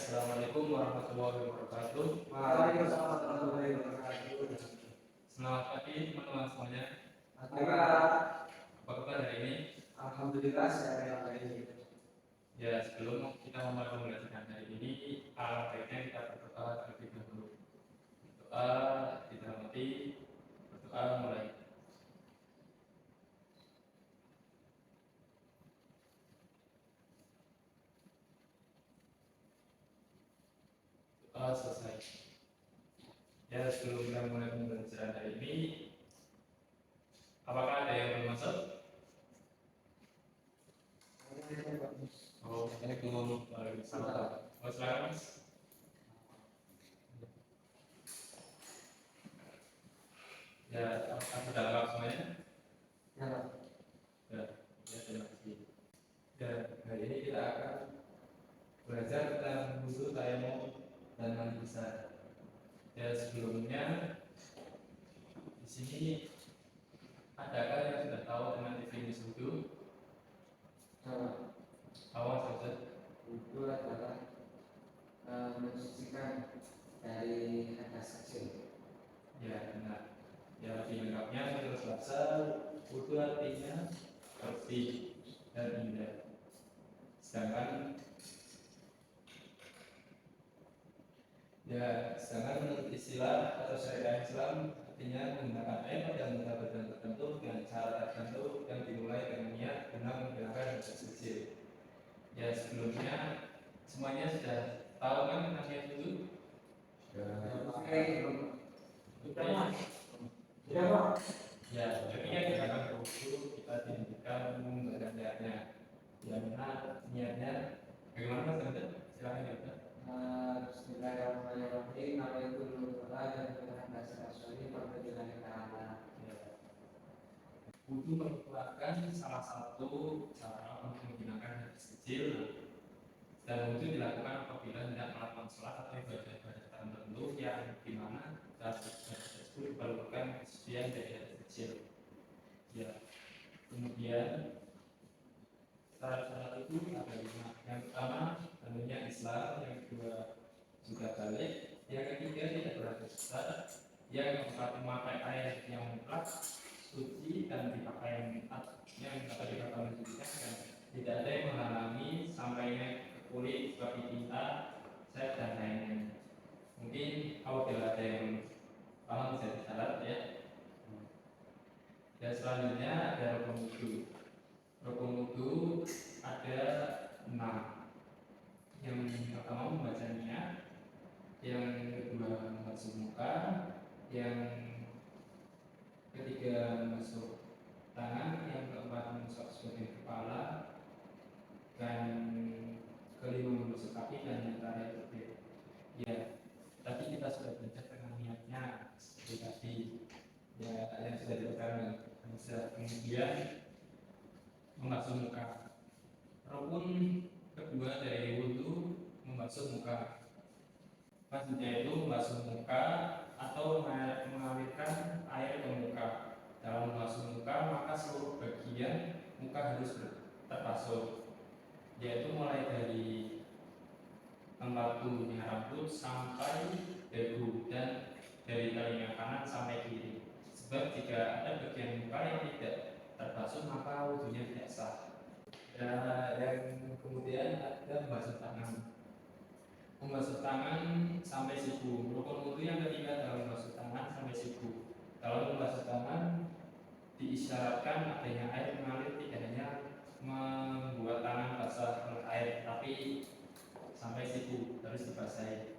Assalamualaikum warahmatullahi wabarakatuh. Waalaikumsalam warahmatullahi wabarakatuh. Selamat pagi teman-teman semuanya. Alhamdulillah. Apa kabar hari ini? Alhamdulillah saya baik. Ya, sebelum kita memulai pembelajaran hari ini, baiknya kita berdoa terlebih dahulu. Doa dihormati, berdoa mulai. Doa selesai. Ya, sebelum kita mulai pembelajaran hari ini, apakah ada yang belum masuk? Oh, Assalamualaikum warahmatullahi wabarakatuh. Oh, silakan Mas. Ya, sudah lengkap semuanya? Ya, terima kasih. Dan hari ini kita akan belajar tentang wudhu, tayamum, dan mandi besar. Ya, sebelumnya di sini adakah yang sudah tahu dengan definisi wudhu? Awal saja. Wudhu adalah mensucikan dari hadas kecil. Ya, benar. Ya, lebih lengkapnya menurut bahasa wudhu artinya bersih dan indah. Sedangkan menurut istilah atau syariat Islam artinya menggunakan air pada anggota badan tertentu dengan cara tertentu yang dimulai dengan niat guna menghilangkan hadas kecil. Ya, sebelumnya semuanya sudah tahu kan tentang niat itu? Ya, ketika kita akan berwudu kita dihentikan membaca niatnya. Yang mana niatnya bagaimana Mas Ganjar? Silakan ya. Bismillahirrahmanirrahim. Alaikum dan hadas aswali perbuatan ta'ala. Wudu merupakan salah satu cara untuk menghilangkan hadas kecil, dan wudu dilakukan apabila hendak melakukan sholat atau ibadah-ibadah tertentu yang dimana hadas tersebut diperlukan kesucian dari hadas kecil. Ya, kemudian syarat-syarat itu ada 5. Yang pertama tentunya Islam, yang kedua juga balik, yang ketiga tidak berhadas besar, yang keempat memakai air yang mutlak, suci dan dipakai yang mutlak, yang dapat dipakai mensucikan dan tidak ada yang menghalangi sampainya ke kulit seperti tinta, cat dan lainnya. Mungkin apabila ada yang paham bisa dicatat ya. Dan selanjutnya ada rukun wudu. Rukun wudu ada 6. Yang pertama membaca niat, yang kedua membasuh muka, yang ketiga membasuh tangan, yang keempat membasuh sebagian kepala, dan kelima membasuh kaki, dan yang terakhir berpikir. Ya, tadi kita sudah belajar tentang niatnya seperti tadi. Ya, yang sudah diberikan. Kemudian membasuh muka. Rukun kedua dari wudu membasuh muka. Maksudnya itu membasuh muka atau mengalirkan air ke muka. Dalam membasuh muka maka seluruh bagian muka harus terbasuh, yaitu mulai dari tempat tumbuhnya rambut sampai dagu dan dari telinga kanan sampai kiri. Sebab jika ada bagian muka yang tidak terbasuh maka wudunya tidak sah. Yang kemudian ada membasuh tangan. Membasuh tangan sampai siku. Rukun wudu yang ketiga adalah membasuh tangan sampai siku. Kalau membasuh tangan diisyaratkan adanya air mengalir, tidak hanya membuat tangan basah oleh air, tapi sampai siku harus dibasahi.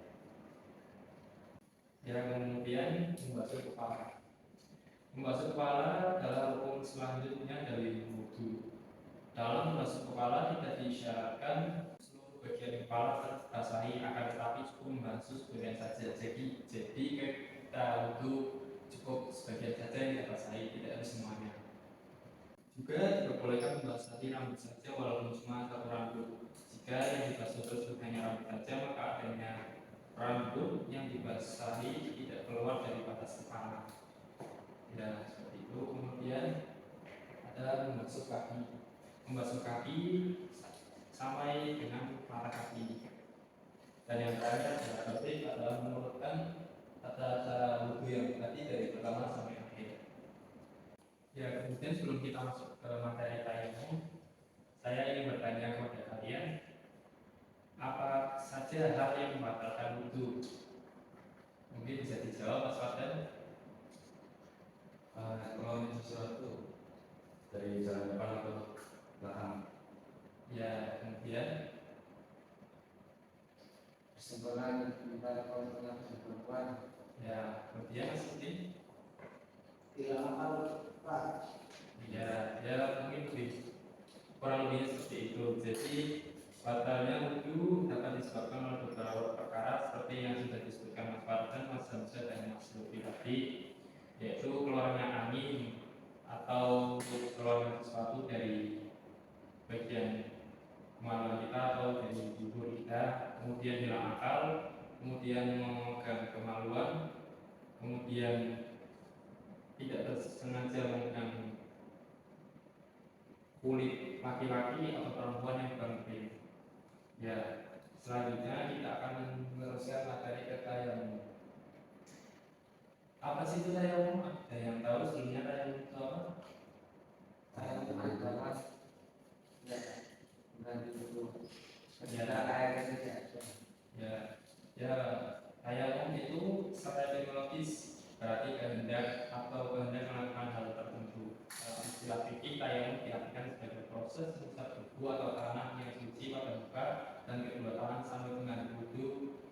Yang kemudian membasuh kepala. Membasuh kepala adalah rukun selanjutnya dari wudu. Dalam membasuh kepala tidak diisyaratkan seluruh bagian kepala terbasahi, akan tetapi cukup membasuh sebagian saja. Jadi kita wudu cukup sebagian saja yang terbasahi, tidak harus semuanya. Juga diperbolehkan membasahi rambut saja walaupun cuma satu rambut. Jika yang dibasuh tersebut hanya rambut saja, maka adanya rambut yang dibasahi tidak keluar dari batas kepala. Ya, seperti itu. Kemudian ada membasuh kaki. Membasuh kaki sampai dengan mata kaki. Dan yang terakhir adalah tertib adalah menurutkan tata wudhu yang tadi dari pertama sampai akhir. Ya, kemudian sebelum kita masuk ke materi tayamum, saya ingin bertanya kepada kalian, apa saja hal yang membatalkan wudhu? Mungkin bisa dijawab Mas Fadlan. Mengelola sesuatu dari jalan depan atau belakang. Ya, kemudian Kesimpulan antara kaum dan perempuan. ya, kemudian Mas Udin. Tidak amal Pak. Ya, mungkin kurang lebih seperti itu. Jadi batalnya wudhu dapat disebabkan oleh beberapa perkara seperti yang sudah disebutkan Mas Fardan, Mas Hamzah dan Mas Lutfi tadi, yaitu keluarnya angin atau keluarnya sesuatu dari bagian kemaluan kita atau dari tubuh kita, kemudian hilang akal, kemudian memegang kemaluan, kemudian tidak tersengaja memegang kulit laki-laki atau perempuan yang berlebih. Ya, selanjutnya kita akan meneruskan materi ke tayamum. Apa sih itu tayamum? Ada yang tahu sebelumnya tayamum itu apa? Tayamum adalah ya mengganti wudhu. Ya. Ketika airnya tidak ada. Ya, tayamum itu secara etimologis berarti kehendak atau kehendak melakukan hal tertentu. Dalam istilah fikih, tayamum diartikan sebagai proses mengusap tubuh atau tanah yang suci pada muka dan kedua tangan sambil mengganti wudhu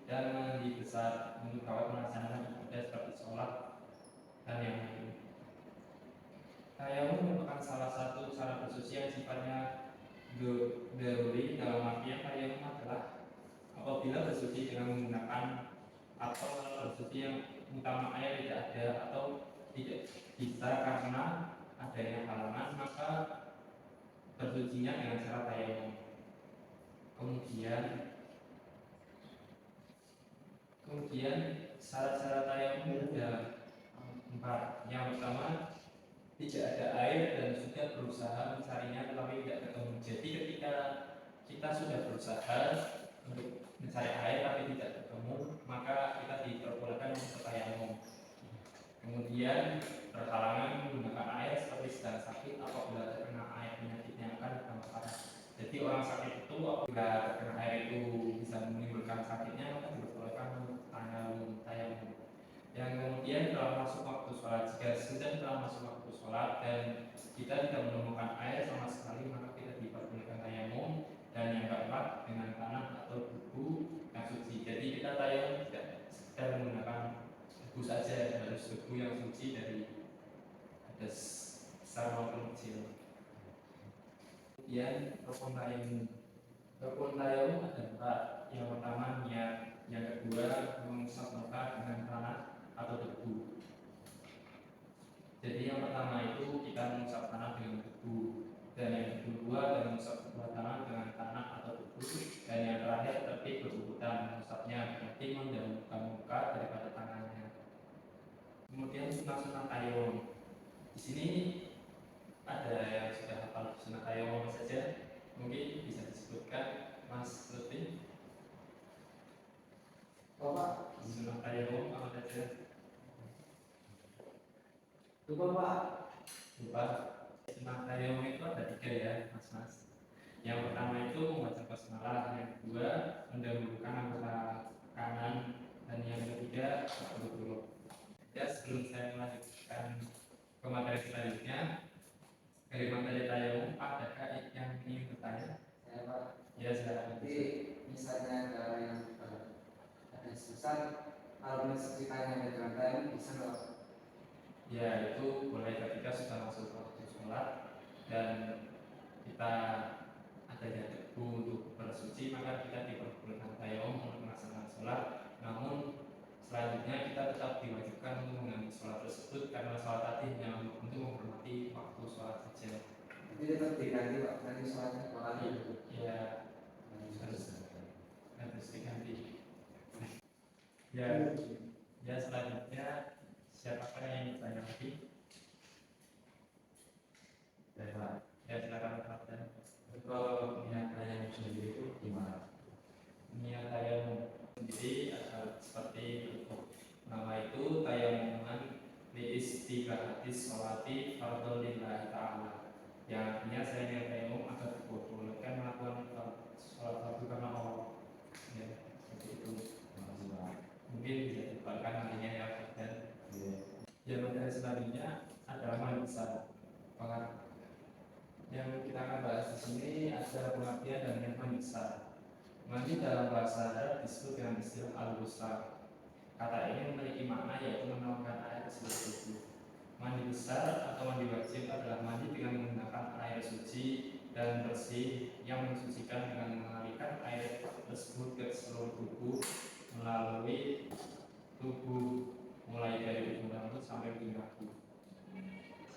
dan mandi besar untuk dapat melaksanakan ibadah seperti sholat dan yang lain. Tayamum merupakan salah satu cara bersuci yang sifatnya daruri. Dalam artian tayamum adalah apabila bersuci dengan menggunakan atau bersuci yang utama air tidak ada atau tidak bisa karena adanya halangan, maka bersucinya dengan cara tayamum. Kemudian syarat-syarat tayamum ada 4. Yang pertama, tidak ada air dan sudah berusaha mencarinya tetapi tidak ketemu. Jadi ketika kita sudah berusaha untuk mencari air tapi tidak ketemu, maka kita diperbolehkan untuk tayamum. Kemudian berhalangan menggunakan air seperti sedang sakit apabila terkena air penyakit yang akan berdampak. Jadi orang sakit itu apabila terkena air itu bisa menimbulkan sakitnya, maka diperbolehkan untuk tayamum. Yang kemudian telah masuk waktu sholat, jika sudah telah masuk waktu sholat dan kita tidak menemukan air sama sekali, maka kita diperbolehkan tayamum. Dan yang keempat, dengan tanah atau debu yang suci. Jadi kita tayamum tidak sekedar menggunakan debu saja, harus debu yang suci dari hadas besar maupun kecil. Kemudian rukun tayamum. Rukun tayamum ada 4. Yang pertama niat, yang kedua mengusap muka dengan tanah atau debu. Jadi yang pertama itu kita mengusap tanah dengan debu, dan yang kedua dan mengusap kedua tangan dengan tanah atau debu, dan yang terakhir tertib berurutan mengusapnya, berarti mendahulukan muka daripada tangannya. Kemudian sunah tayamum. Di sini ada yang sudah hafal sunah tayamum saja, mungkin bisa disebutkan Mas Lutfi. Bapak, Sunah tayamum apa saja? lupa Pak. Lupa. Sunah tayamum itu ada 3 ya, Mas. Yang pertama itu membaca basmalah, yang kedua mendahulukan anggota kanan, dan yang ketiga berurut. Ya, sebelum saya melanjutkan ke materi selanjutnya, dari materi tayamum, adakah yang ingin bertanya? Ya Pak. Ya, silakan. Jadi misalnya ada yang ada susah, kalau menceritakannya dengan tayamum bisa nggak? Ya, itu boleh ketika sudah masuk waktu sholat dan kita adanya debu untuk bersuci, maka kita diperbolehkan tayamum untuk melaksanakan sholat. Namun selanjutnya kita tetap diwajibkan untuk mengambil sholat tersebut karena sholat tadi hanya untuk menghormati waktu sholat saja. Jadi tetap diganti Pak, nanti sholatnya bakal gitu. Ya, harus diganti. Ya, selanjutnya siapakah yang ingin bertanya lagi? Ya, silakan Pak. Kalau niat tayamum sendiri itu gimana? Niat tayamum sendiri adalah seperti berikut. Nama itu tayamuman liistighatis sholati fardhu lillahi ta'ala, yang artinya saya niat tayamum agar diperbolehkan melakukan sholat fardu karena Allah. Ya, seperti itu. Makasih Pak. Mungkin bisa dibacakan nantinya ya, dan Iya. yang materi selanjutnya adalah mandi besar. Yang kita akan bahas di sini adalah pengertian dan niat mandi besar. Mandi dalam bahasa Arab disebut dengan istilah al-ghusl. Kata ini memiliki makna yaitu menuangkan air ke seluruh tubuh. Mandi besar atau mandi wajib adalah mandi dengan menggunakan air suci dan bersih yang mensucikan dengan mengalirkan air tersebut ke seluruh tubuh melalui tubuh mulai dari ujung rambut sampai ujung kaki.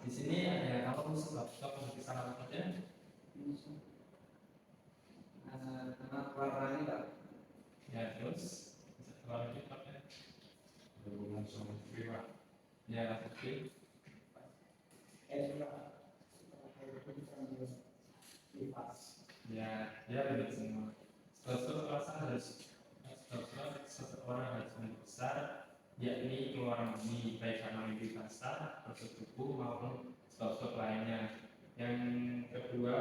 Di sini ada yang tahu sebab-sebab penghabisan apa saja? Karena warnanya Pak. Ya, terus bisa keluar lagi Pak ya? Berhubungan sama privat. Ya, oke. Ya begitu semua. Sebab-sebab alasan harus sebab-sebab seseorang harus mandi besar, yakni keluar mani baik karena mimpi basah, bersetubuh maupun sebab-sebab lainnya. Yang kedua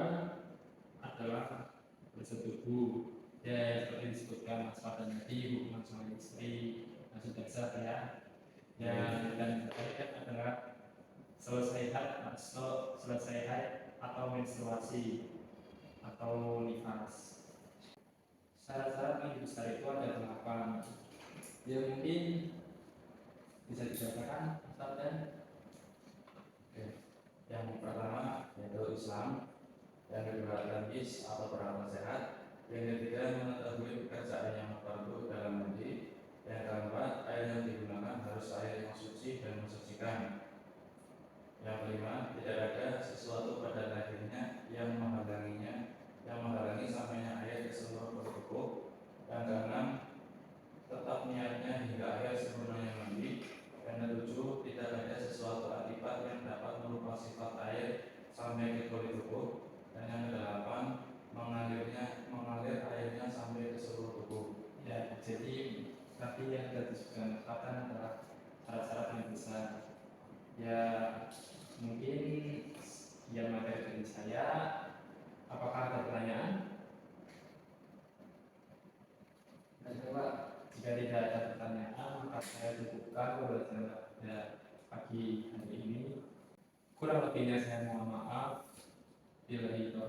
adalah bersetubuh. Ya seperti disebutkan Mas Fadlan tadi, hubungan suami istri, sudah sah ya. Dan terakhir adalah selesai haid atau menstruasi atau nifas. Syarat-syarat mandi besar itu ada 8. Ya mungkin bisa dibacakan Ustaz dan Yang pertama yaitu Islam, yang kedua hadis atau berakal sehat, yang ketiga mengetahui pekerjaan yang fardu dalam mandi, yang keempat air yang digunakan harus air yang suci dan mensucikan, yang kelima tidak ada sesuatu pada lahirnya yang menghalangi sampainya air ke seluruh tubuh, yang keenam tetap niatnya hingga air sempurnanya mandi, yang ketujuh tidak ada sesuatu akibat yang dapat merubah sifat air sampai ke kulit tubuh, dan yang kedelapan mengalir airnya sampai ke seluruh tubuh. ya jadi tadi yang tadi sudah katakan adalah syarat-syarat yang besar. Ya mungkin sekian materi dari saya. Apakah ada pertanyaan? Jika tidak ada pertanyaan, maka saya cukupkan pembelajaran pada pagi hari ini. Kurang lebihnya saya mohon maaf. Bila itu